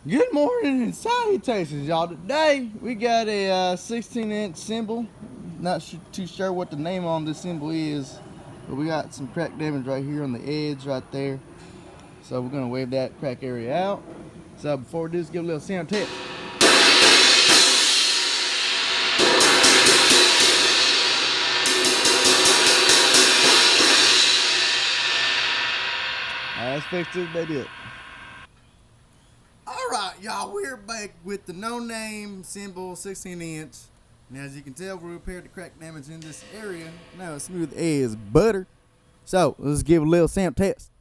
Good morning and salutations, y'all. Today we got a 16-inch cymbal. Not too sure what the name on this cymbal is, but we got some crack damage right here on the edge right there. So we're gonna wave that crack area out. So before we do this, give a little sound test. Alright, let's fix this baby up. Alright, y'all, we're back with the no-name cymbal 16-inch. And as you can tell, we repaired the crack damage in this area. Now it's smooth as butter. So let's give a little sound test.